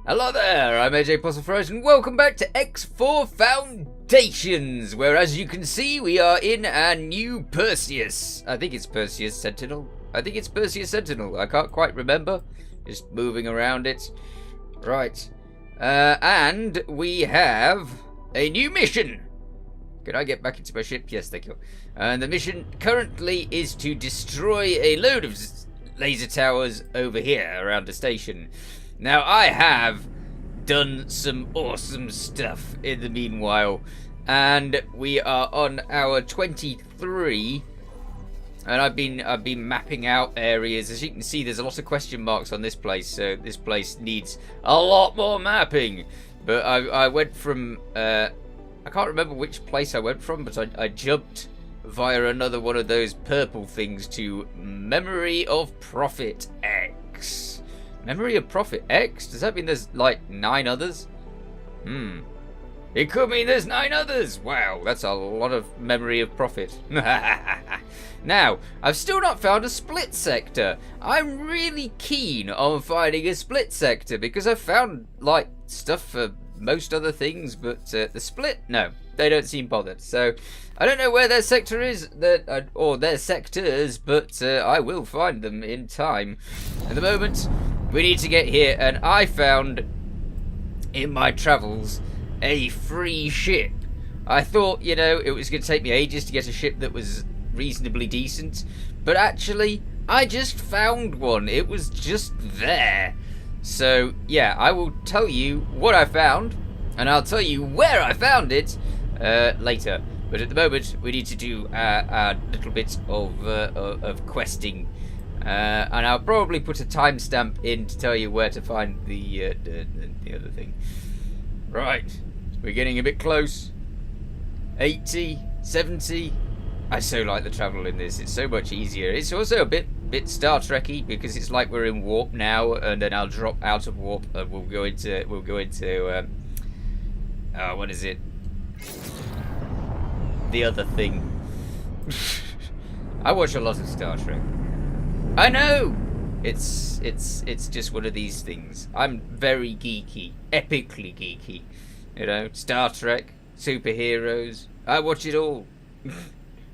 Hello there, I'm AJ PuzzleFerret and welcome back to X4 Foundations, where as you can see we are in a new Perseus. I think it's Perseus Sentinel. I can't quite remember. Just moving around it. Right. And we have a new mission. Can I get back into my ship? Yes, thank you. And the mission currently is to destroy a load of laser towers over here around the station. Now, I have done some awesome stuff in the meanwhile, and we are on our 23, and I've been mapping out areas. As you can see, there's a lot of question marks on this place, so this place needs a lot more mapping. But I went from, I can't remember which place I went from, but I jumped via another one of those purple things to Memory of Prophet X. Memory of Prophet X? Does that mean there's like 9 others? It could mean there's 9 others! Wow, that's a lot of Memory of Prophet. Now, I've still not found a split sector. I'm really keen on finding a split sector because I've found like stuff for most other things, but the split, no, they don't seem bothered. So I don't know where their sector is, or their sectors, but I will find them in time. At the moment, we need to get here, and I found in my travels a free ship. I thought, you know, it was going to take me ages to get a ship that was reasonably decent, but actually, I just found one. It was just there. So, yeah, I will tell you what I found, and I'll tell you where I found it later. But at the moment, we need to do a little bit of questing. And I'll probably put a timestamp in to tell you where to find the other thing. Right, we're getting a bit close. 80, 70. I so like the travel in this. It's so much easier. It's also a bit Star Trek-y because it's like we're in warp now, and then I'll drop out of warp and we'll go into what is it? The other thing. I watch a lot of Star Trek. I know! It's just one of these things. I'm very geeky. Epically geeky. You know, Star Trek, superheroes. I watch it all.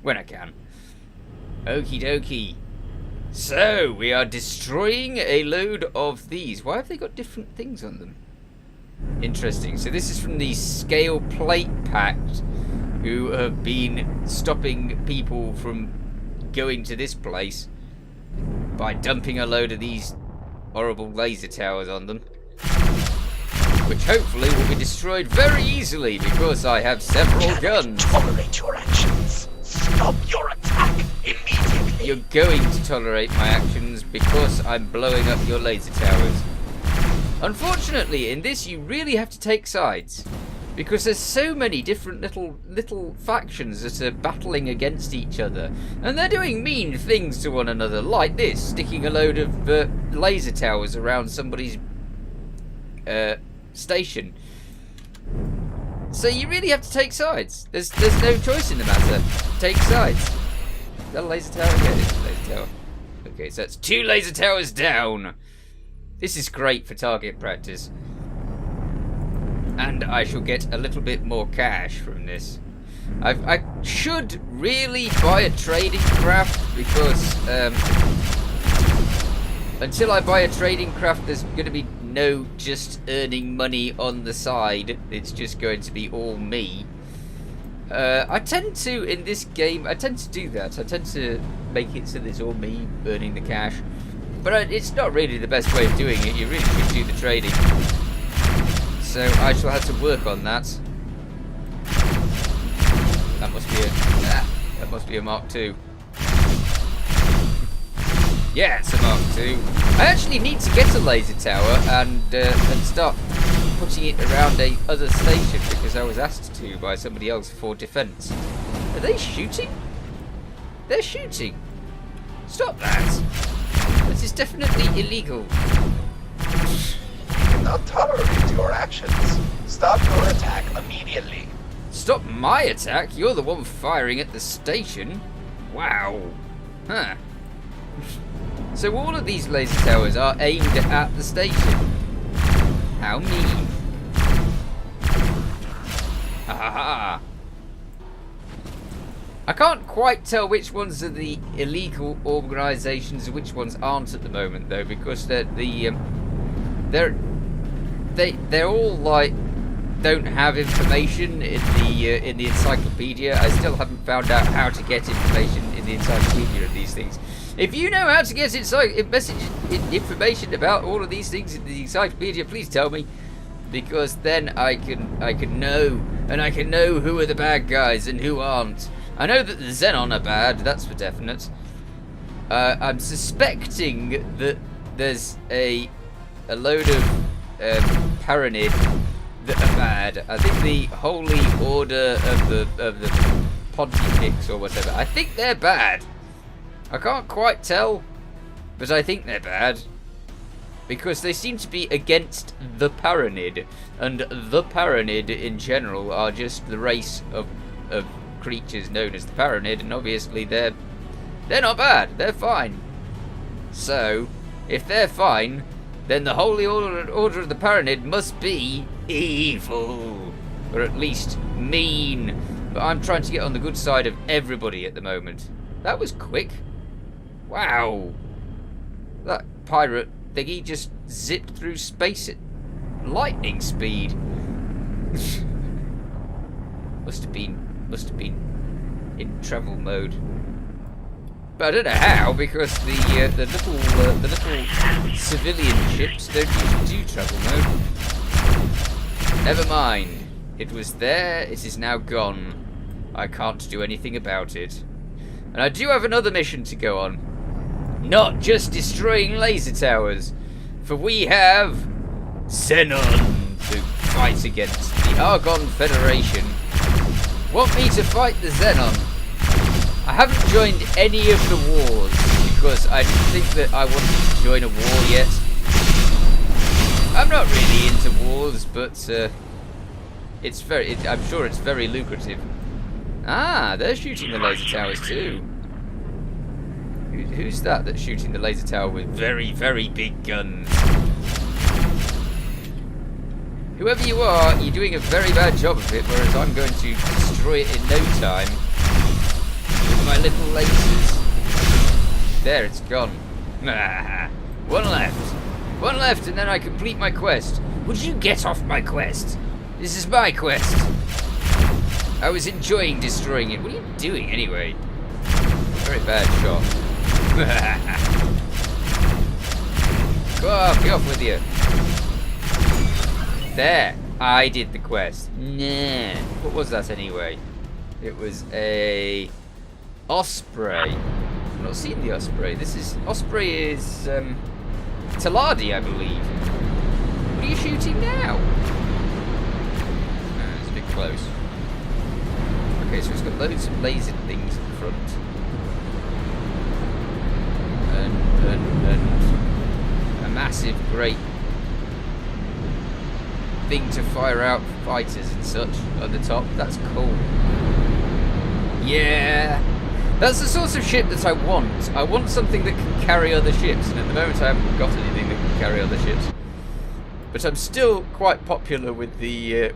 When I can. Okie dokie. So, we are destroying a load of these. Why have they got different things on them? Interesting. So this is from the Scale Plate Pact, who have been stopping people from going to this place by dumping a load of these horrible laser towers on them, which hopefully will be destroyed very easily because I have several guns. Tolerate your actions. Stop your attack immediately. You're going to tolerate my actions because I'm blowing up your laser towers. Unfortunately, in this you really have to take sides, because there's so many different little factions that are battling against each other, and they're doing mean things to one another, like this, sticking a load of laser towers around somebody's station. So you really have to take sides. There's no choice in the matter. Take sides. Is that a laser tower? Yeah, it's a laser tower. Okay, so that's 2 laser towers down. This is great for target practice. And I shall get a little bit more cash from this. I should really buy a trading craft because until I buy a trading craft, there's going to be no just earning money on the side. It's just going to be all me. I tend to, in this game, I tend to do that. I tend to make it so that it's all me earning the cash. But it's not really the best way of doing it. You really should do the trading. So I shall have to work on that. That must be a Mark II. Yeah, it's a Mark II. I actually need to get a laser tower and start putting it around a other station because I was asked to by somebody else for defense. Are they shooting? They're shooting. Stop that. This is definitely illegal. Not tolerate your actions. Stop your attack immediately. Stop my attack? You're the one firing at the station. Wow. Huh. So all of these laser towers are aimed at the station. How How mean. Ha. I can't quite tell which ones are the illegal organisations and which ones aren't at the moment, though, because they're all like don't have information in the encyclopedia. I still haven't found out how to get information in the encyclopedia of these things. If you know how to get information about all of these things in the encyclopedia, please tell me, because then I can know, and I can know who are the bad guys and who aren't. I know that the Xenon are bad, that's for definite. I'm suspecting that there's a load of Paranid that are bad. I think the Holy Order of the Pontifex or whatever, I think they're bad. I can't quite tell, but I think they're bad. Because they seem to be against the Paranid, and the Paranid in general are just the race of creatures known as the Paranid, and obviously they're not bad, they're fine. So, if they're fine, then the Holy Order of the Paranid must be evil, or at least mean. But I'm trying to get on the good side of everybody at the moment. That was quick. Wow. That pirate thingy just zipped through space at lightning speed. Must have been in travel mode. But I don't know how, because the little civilian ships don't usually do travel mode. Never mind. It was there, it is now gone. I can't do anything about it. And I do have another mission to go on. Not just destroying laser towers, for we have Xenon to fight against. The Argon Federation want me to fight the Xenon. I haven't joined any of the wars because I didn't think that I wanted to join a war yet. I'm not really into wars, but I'm sure it's very lucrative. Ah, they're shooting the laser towers too. Who's that that's shooting the laser tower with very, very big guns? Whoever you are, you're doing a very bad job of it, whereas I'm going to destroy it in no time with my little lasers. There, it's gone. One left. One left, and then I complete my quest. Would you get off my quest? This is my quest. I was enjoying destroying it. What are you doing, anyway? Very bad shot. Go off with you. There, I did the quest. Nah. What was that anyway? It was a Osprey. I've not seen the Osprey. Osprey is Taladi, I believe. What are you shooting now? It's a bit close. Okay, so it's got loads of laser things in front. And a massive, great thing to fire out fighters and such on the top. That's cool. Yeah, that's the sort of ship that I want. I want something that can carry other ships, and at the moment I haven't got anything that can carry other ships. But I'm still quite popular with the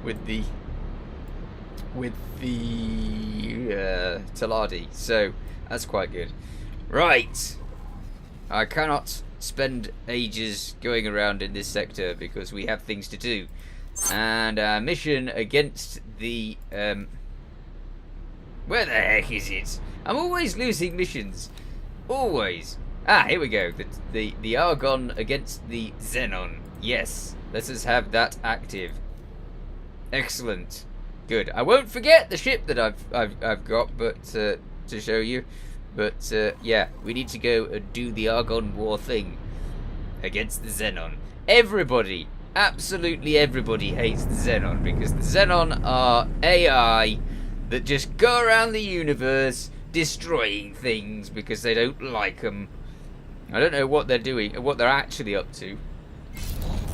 Taladi, so that's quite good. Right. I cannot spend ages going around in this sector because we have things to do. And our mission against the... where the heck is it? I'm always losing missions. Always. Ah, here we go. The Argon against the Xenon. Yes, let us have that active. Excellent. Good. I won't forget the ship that I've got, but to show you. But yeah, we need to go and do the Argon War thing against the Xenon. Everybody, absolutely everybody hates the Xenon because the Xenon are AI that just go around the universe destroying things because they don't like them. I don't know what they're doing, what they're actually up to.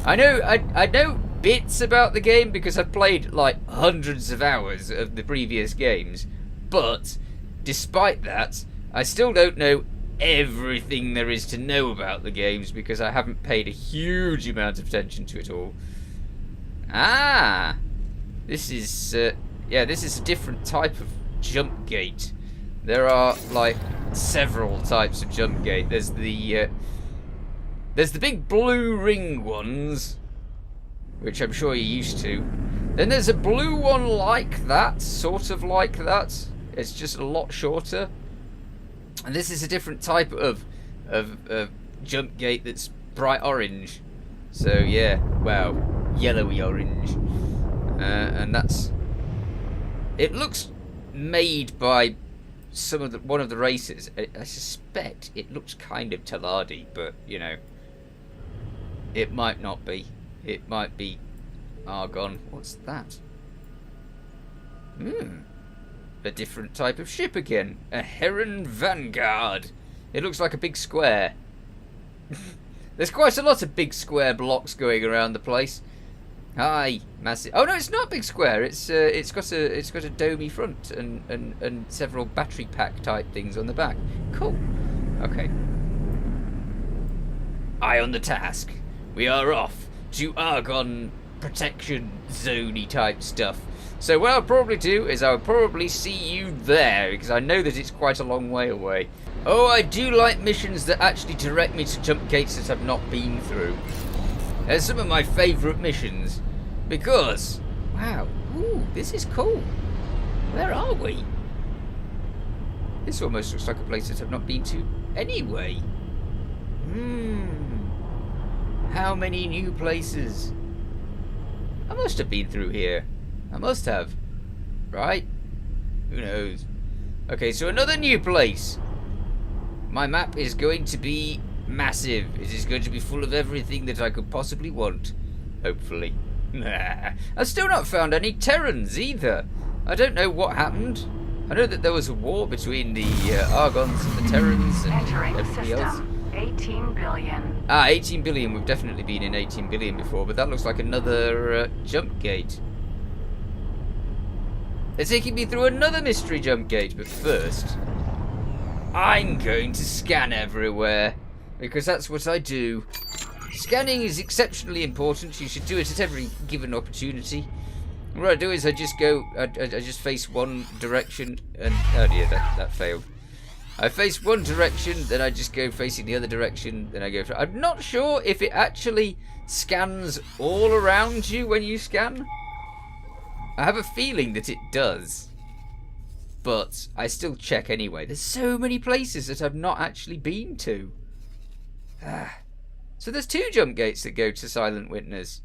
I know bits about the game because I've played like hundreds of hours of the previous games, but despite that, I still don't know everything there is to know about the games because I haven't paid a huge amount of attention to it all. Ah! This is, yeah, this is a different type of jump gate. There are, like, several types of jump gate. There's the big blue ring ones, which I'm sure you're used to. Then there's a blue one like that, sort of like that. It's just a lot shorter. And this is a different type of jump gate that's bright orange. So yeah, well, yellowy orange. And that's... It looks made by one of the racers. I suspect it looks kind of Tallardi, but you know, it might not be. It might be Argon. What's that? A different type of ship again. A Heron Vanguard. It looks like a big square. There's quite a lot of big square blocks going around the place. Hi, massive. Oh no, it's not a big square. It's got a domey front and several battery pack type things on the back. Cool. Okay. Eye on the task. We are off to Argon protection zoney type stuff. So what I'll probably do is I'll probably see you there, because I know that it's quite a long way away. Oh, I do like missions that actually direct me to jump gates that I've not been through. They're some of my favourite missions, because, wow, ooh, this is cool. Where are we? This almost looks like a place that I've not been to anyway. How many new places? I must have been through here. I must have. Right? Who knows? Okay, so another new place. My map is going to be massive. It is going to be full of everything that I could possibly want. Hopefully. I've still not found any Terrans either. I don't know what happened. I know that there was a war between the Argons and the Terrans and everybody else. 18 billion. Ah, 18 billion. We've definitely been in 18 billion before, but that looks like another jump gate. They're taking me through another mystery jump gate, but first, I'm going to scan everywhere, because that's what I do. Scanning is exceptionally important. You should do it at every given opportunity. What I do is I just go, I just face one direction, and oh dear, that failed. I face one direction, then I just go facing the other direction, then I go. I'm not sure if it actually scans all around you when you scan. I have a feeling that it does, but I still check anyway. There's so many places that I've not actually been to. So there's 2 jump gates that go to Silent Witness.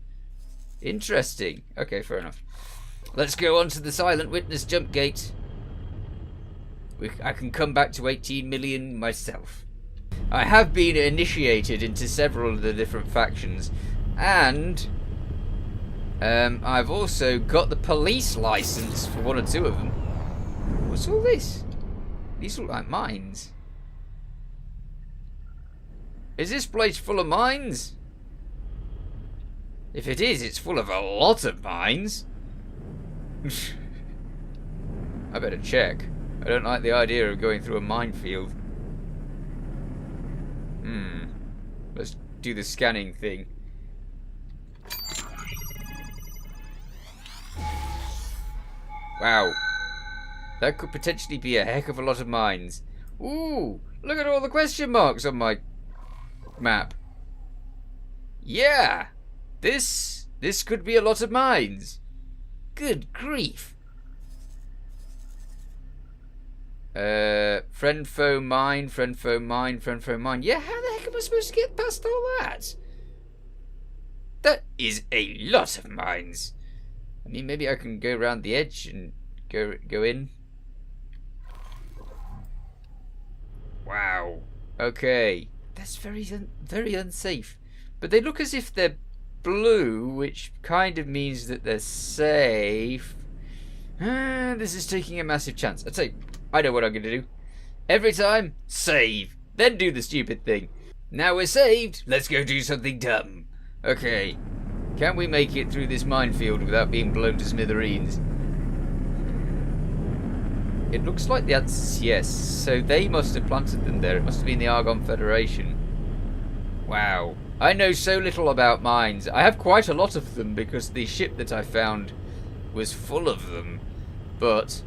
Interesting. Okay, fair enough. Let's go on to the Silent Witness jump gate. I can come back to 18 million myself. I have been initiated into several of the different factions, and I've also got the police license for 1 or 2 of them. What's all this? These look like mines. Is this place full of mines? If it is, it's full of a lot of mines. I better check. I don't like the idea of going through a minefield. Let's do the scanning thing. Wow. That could potentially be a heck of a lot of mines. Ooh, look at all the question marks on my map. Yeah, this could be a lot of mines. Good grief. Friend, foe, mine, friend, foe, mine, friend, foe, mine. Yeah, how the heck am I supposed to get past all that? That is a lot of mines. I mean, maybe I can go around the edge and go in. Wow. Okay. That's very unsafe. But they look as if they're blue, which kind of means that they're safe. This is taking a massive chance. I'd say, I know what I'm going to do. Every time, save. Then do the stupid thing. Now we're saved. Let's go do something dumb. Okay. Can we make it through this minefield without being blown to smithereens? It looks like the answer's yes. So they must have planted them there. It must have been the Argon Federation. Wow. I know so little about mines. I have quite a lot of them because the ship that I found was full of them. But,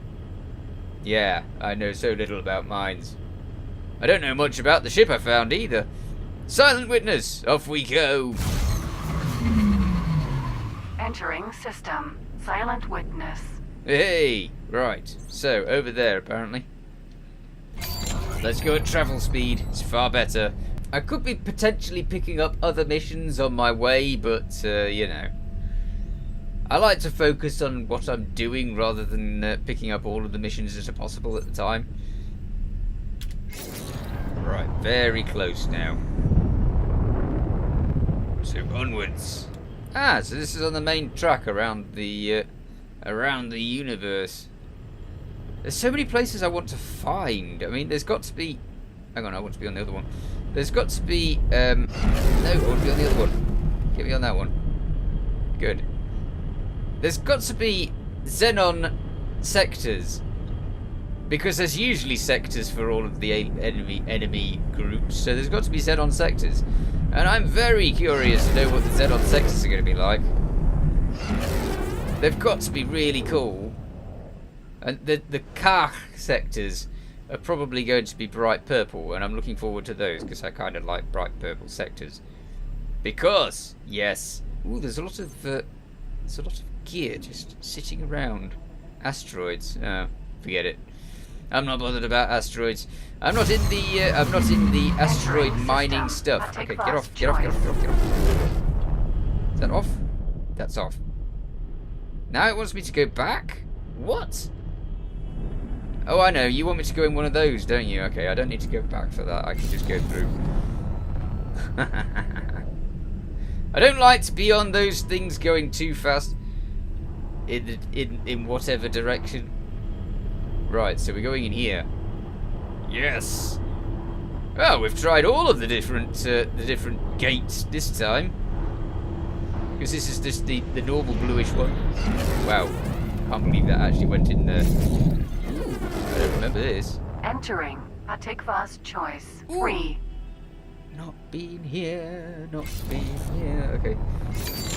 yeah, I know so little about mines. I don't know much about the ship I found either. Silent witness, off we go. Entering system. Silent witness. Hey, right. So, over there apparently. Let's go at travel speed. It's far better. I could be potentially picking up other missions on my way, but, you know. I like to focus on what I'm doing rather than picking up all of the missions that are possible at the time. Right, very close now. So, onwards. Ah, so this is on the main track around the universe. There's so many places I want to find. I mean, there's got to be... Hang on, I want to be on the other one. There's got to be... No, I want to be on the other one. Get me on that one. Good. There's got to be Xenon sectors. Because there's usually sectors for all of the enemy groups. So there's got to be Xenon sectors. And I'm very curious to know what the Xenon sectors are going to be like. They've got to be really cool. And the Kach sectors are probably going to be bright purple, and I'm looking forward to those because I kind of like bright purple sectors. Because yes, ooh, there's a lot of gear just sitting around. Asteroids, forget it. I'm not bothered about asteroids. I'm not in the asteroid mining stuff. Okay, get off. Is that off? That's off. Now it wants me to go back? What? Oh, I know. You want me to go in one of those, don't you? Okay, I don't need to go back for that. I can just go through. I don't like to be on those things going too fast in whatever direction. Right, so we're going in here. Yes. Oh, we've tried all of the different gates this time. Because this is just the normal bluish one. Wow. Can't believe that actually went in there. I don't remember this. Entering Atikva's choice. 3. Not being here, not being here. Okay.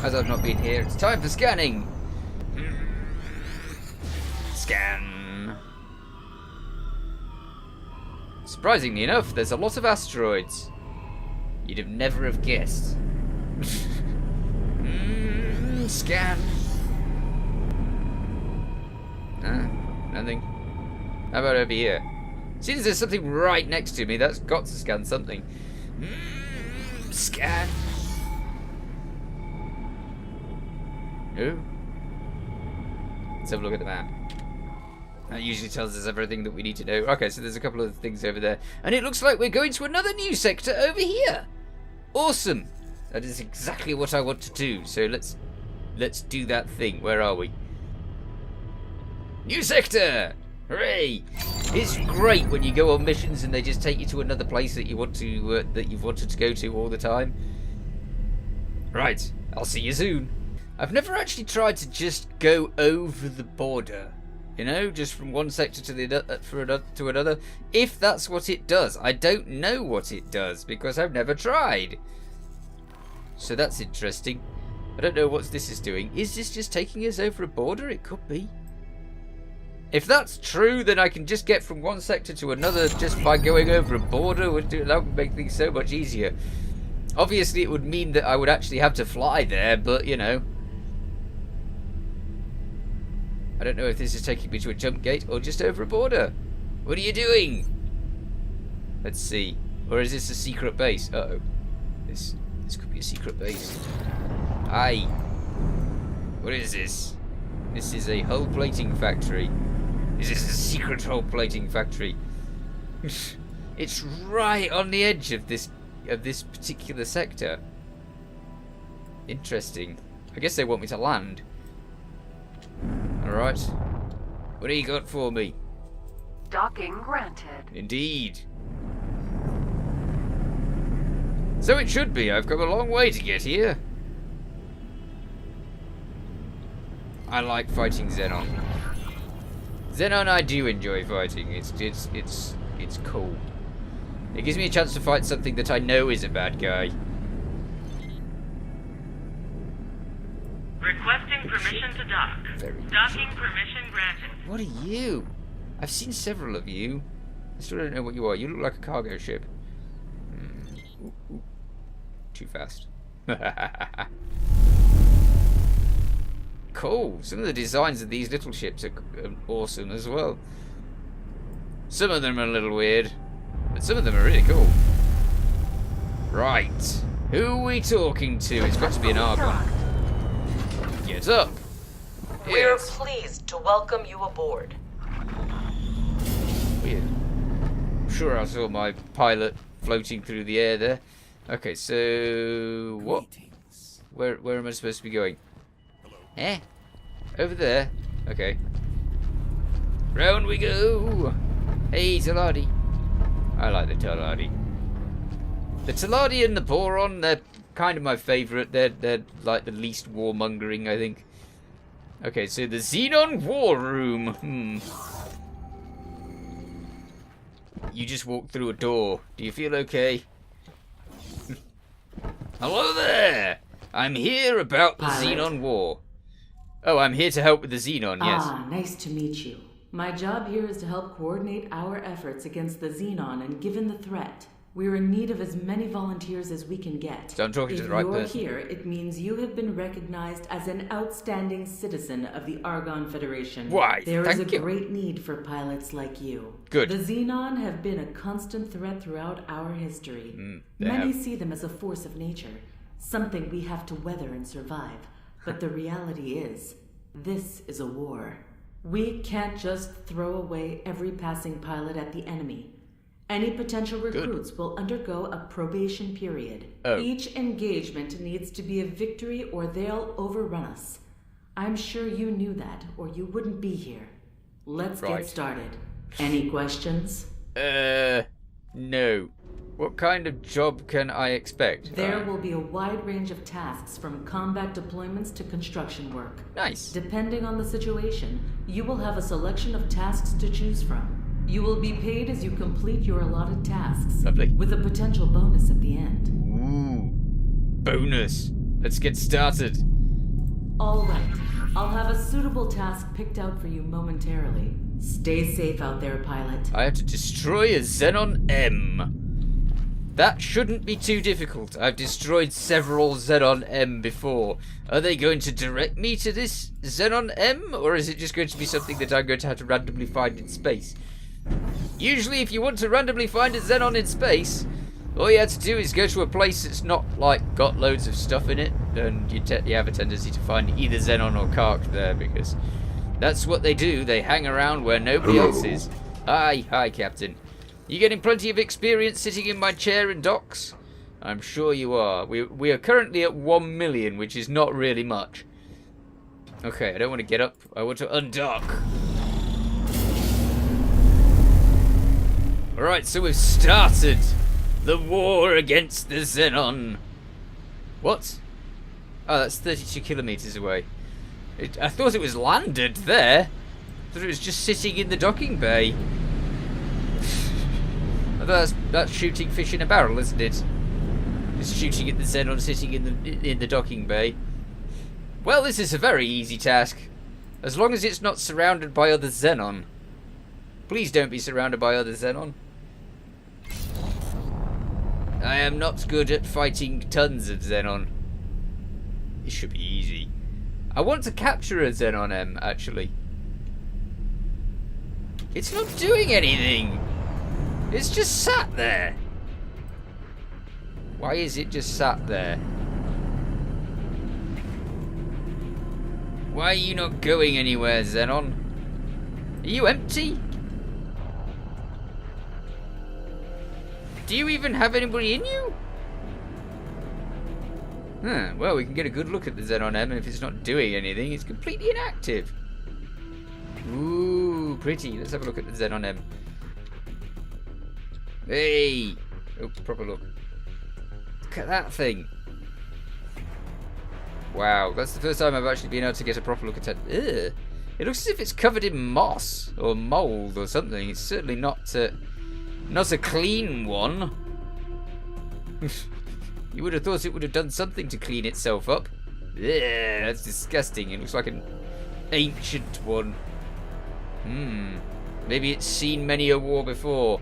As I've not been here, it's time for scanning. Scan. Surprisingly enough, there's a lot of asteroids. You'd have never have guessed. Scan. Nothing. How about over here? Seems there's something right next to me. That's got to scan something. Scan. No. Let's have a look at the map. That usually tells us everything that we need to know. Okay, so there's a couple of things over there. And it looks like we're going to another new sector over here. Awesome. That is exactly what I want to do. So let's do that thing. Where are we? New sector! Hooray! It's great when you go on missions and they just take you to another place that you want to that you've wanted to go to all the time. Right, I'll see you soon. I've never actually tried to just go over the border, you know, just from one sector to the to another. If that's what it does, I don't know what it does because I've never tried. So that's interesting. I don't know what this is doing. Is this just taking us over a border? It could be. If that's true, then I can just get from one sector to another just by going over a border. That would make things so much easier. Obviously, it would mean that I would actually have to fly there, but, you know. I don't know if this is taking me to a jump gate or just over a border. What are you doing? Let's see. Or is this a secret base? Uh-oh. This could be a secret base. Aye. What is this? This is a hull plating factory. Is this a secret hull plating factory? It's right on the edge of this particular sector. Interesting. I guess they want me to land. Alright. What do you got for me? Docking granted. Indeed. So it should be. I've come a long way to get here. I like fighting Xenon. Xenon, I do enjoy fighting. It's cool. It gives me a chance to fight something that I know is a bad guy. Giving permission to dock. Very Docking permission granted. What are you? I've seen several of you. I still don't know what you are. You look like a cargo ship. Ooh, ooh. Too fast. Cool. Some of the designs of these little ships are awesome as well. Some of them are a little weird, but some of them are really cool. Right. Who are we talking to? It's got to be an Argon. Get up. We're Yes. pleased to welcome you aboard. Weird. I'm sure I saw my pilot floating through the air there. Okay, so what? Where am I supposed to be going? Eh? Over there. Okay. Round we go. Hey, Taladi. I like the Taladi. The Taladi and the Boron, they're kind of my favourite. They're like the least warmongering, I think. Okay, so the Xenon War room. You just walked through a door. Do you feel okay? Hello there! I'm here about the Pilot. Xenon War. Oh, I'm here to help with the Xenon, yes. Ah, nice to meet you. My job here is to help coordinate our efforts against the Xenon, and given the threat, we're in need of as many volunteers as we can get. So I'm talking to the right person. If you're here, it means you have been recognized as an outstanding citizen of the Argon Federation. Why, There is thank a you. great need for pilots like you. Good. The Xenon have been a constant threat throughout our history. they Many have. see them as a force of nature, something we have to weather and survive. But the reality is, this is a war. We can't just throw away every passing pilot at the enemy. Any potential recruits will undergo a probation period. Oh. Each engagement needs to be a victory or they'll overrun us. I'm sure you knew that, or you wouldn't be here. Let's Right. get started. Any questions? No. What kind of job can I expect? There will be a wide range of tasks from combat deployments to construction work. Nice. Depending on the situation, you will have a selection of tasks to choose from. You will be paid as you complete your allotted tasks. Lovely. With a potential bonus at the end. Ooh. Bonus. Let's get started. All right. I'll have a suitable task picked out for you momentarily. Stay safe out there, pilot. I have to destroy a Xenon M. That shouldn't be too difficult. I've destroyed several Xenon M before. Are they going to direct me to this Xenon M? Or is it just going to be something that I'm going to have to randomly find in space? Usually if you want to randomly find a Xenon in space, all you have to do is go to a place that's not, like, got loads of stuff in it, and you have a tendency to find either Xenon or Kark there, because that's what they do. They hang around where nobody else is. Hi, Captain. You getting plenty of experience sitting in my chair in docks? I'm sure you are. We are currently at 1 million, which is not really much. Okay, I don't want to get up. I want to undock. Alright, so we've started the war against the Xenon. What? Oh, that's 32 kilometers away. I thought it was landed there. I thought it was just sitting in the docking bay. I thought that's shooting fish in a barrel, isn't it? Just shooting at the Xenon sitting in the docking bay. Well, this is a very easy task. As long as it's not surrounded by other Xenon. Please don't be surrounded by other Xenon. I am not good at fighting tons of Xenon. It should be easy. I want to capture a Xenon M, actually. It's not doing anything. It's just sat there. Why is it just sat there? Why are you not going anywhere, Xenon? Are you empty? Do you even have anybody in you? Huh, well, we can get a good look at the Xenon M, and if it's not doing anything, it's completely inactive. Ooh, pretty. Let's have a look at the Xenon M. Hey! Oh, proper look. Look at that thing. Wow, that's the first time I've actually been able to get a proper look at it. Ugh. It looks as if it's covered in moss or mold or something. It's certainly not a clean one. You would have thought it would have done something to clean itself up. Yeah, that's disgusting. It looks like an ancient one. Maybe it's seen many a war before.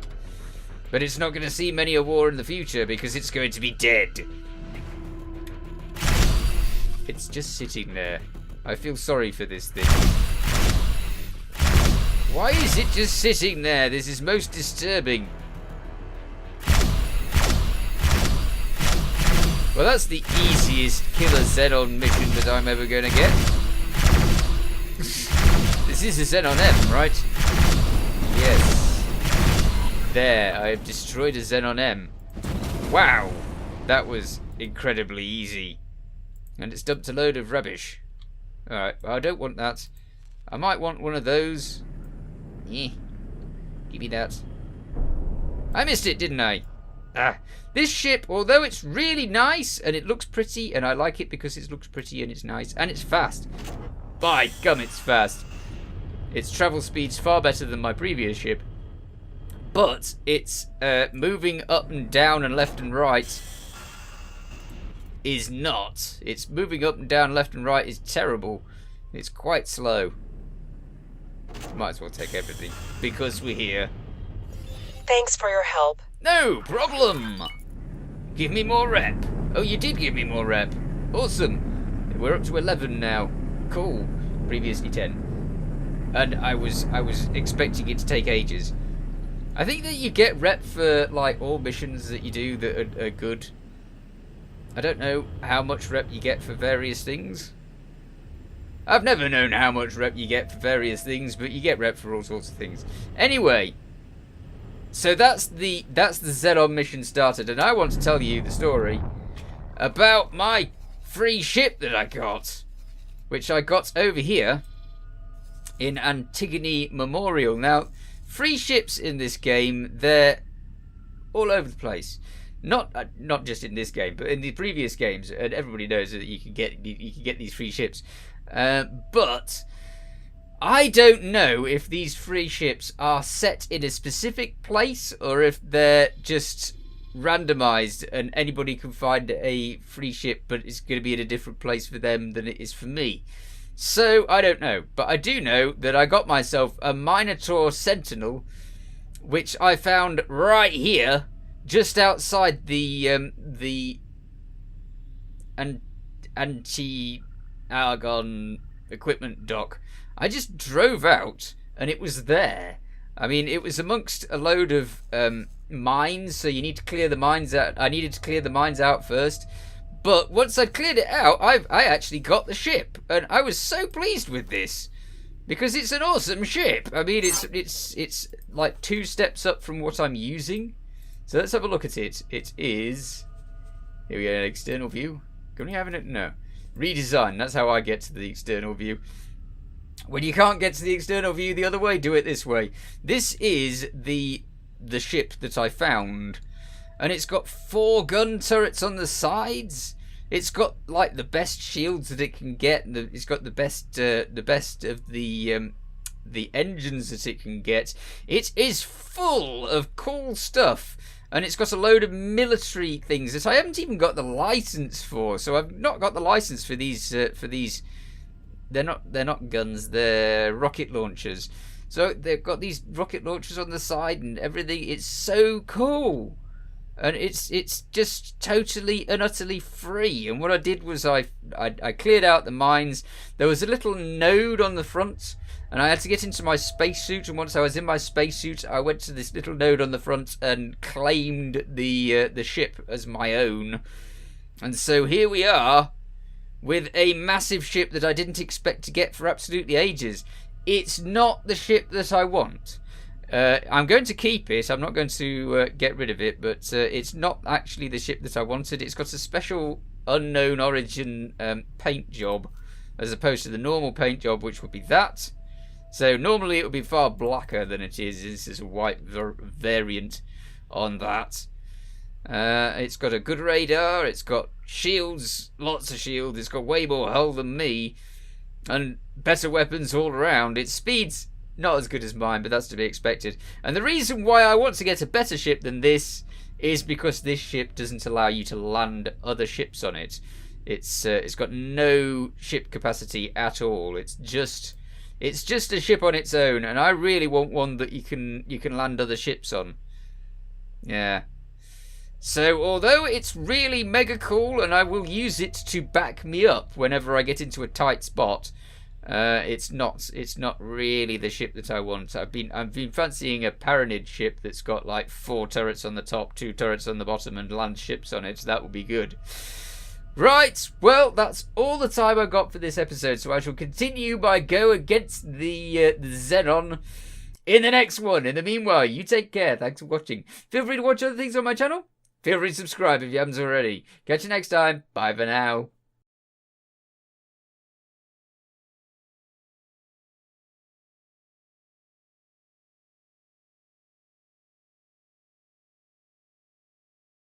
But it's not going to see many a war in the future because it's going to be dead. It's just sitting there. I feel sorry for this thing. Why is it just sitting there? This is most disturbing. Well, that's the easiest killer Xenon mission that I'm ever going to get. This is a Xenon M, right? Yes. There, I have destroyed a Xenon M. Wow, that was incredibly easy. And it's dumped a load of rubbish. Alright, well, I don't want that. I might want one of those. Give me that. I missed it, didn't I? This ship, although it's really nice and it looks pretty, and I like it because it looks pretty and it's nice and it's fast. By gum, it's fast. Its travel speed's far better than my previous ship. But it's moving up and down and left and right is not. It's moving up and down, left and right is terrible. It's quite slow. Might as well take everything because we're here. Thanks for your help. No problem. Give me more rep. Oh, you did give me more rep. Awesome. We're up to 11 now. Cool. Previously 10. And I was expecting it to take ages. I think that you get rep for like all missions that you do that are good. I don't know how much rep you get for various things. I've never known how much rep you get for various things, but you get rep for all sorts of things. Anyway, so that's the Xenon mission started, and I want to tell you the story about my free ship that I got, which I got over here in Antigone Memorial. Now, free ships in this game, they're all over the place. Not just in this game, but in the previous games, and everybody knows that you can get these free ships. But I don't know if these free ships are set in a specific place or if they're just randomized and anybody can find a free ship, but it's going to be in a different place for them than it is for me. So I don't know, but I do know that I got myself a Minotaur Sentinel, which I found right here, just outside the anti-Argon equipment dock. I just drove out and it was there. I mean, it was amongst a load of mines, so you need to clear the mines out. I needed to clear the mines out first. But once I cleared it out, I actually got the ship, and I was so pleased with this because it's an awesome ship. I mean, it's like 2 steps up from what I'm using. So let's have a look at it. It is, here we go, an external view. Can we have it? No. Redesign. That's how I get to the external view. When you can't get to the external view the other way, do it this way. This is the ship that I found. And it's got 4 gun turrets on the sides. It's got like the best shields that it can get. It's got the best of the engines that it can get. It is full of cool stuff, and it's got a load of military things that I haven't even got the license for. So I've not got the license for these. They're not guns. They're rocket launchers. So they've got these rocket launchers on the side and everything. It's so cool. And it's just totally and utterly free. And what I did was I cleared out the mines. There was a little node on the front, and I had to get into my spacesuit. And once I was in my spacesuit, I went to this little node on the front and claimed the ship as my own. And so here we are with a massive ship that I didn't expect to get for absolutely ages. It's not the ship that I want. I'm going to keep it. I'm not going to get rid of it, but it's not actually the ship that I wanted. It's got a special unknown origin paint job as opposed to the normal paint job, which would be that. So normally it would be far blacker than it is. This is a white variant on that. It's got a good radar. It's got shields, lots of shields. It's got way more hull than me and better weapons all around. Its speed's not as good as mine, but that's to be expected. And the reason why I want to get a better ship than this is because this ship doesn't allow you to land other ships on it. It's got no ship capacity at all. It's just a ship on its own, and I really want one that you can land other ships on. Yeah. So although it's really mega cool, and I will use it to back me up whenever I get into a tight spot, it's not really the ship that I want. I've been fancying a Paranid ship that's got like 4 turrets on the top, 2 turrets on the bottom, and land ships on it. So that would be good. Right, well, that's all the time I've got for this episode, so I shall continue my go against the Xenon in the next one. In the meanwhile, you take care. Thanks for watching. Feel free to watch other things on my channel. Feel free to subscribe if you haven't already. Catch you next time. Bye for now.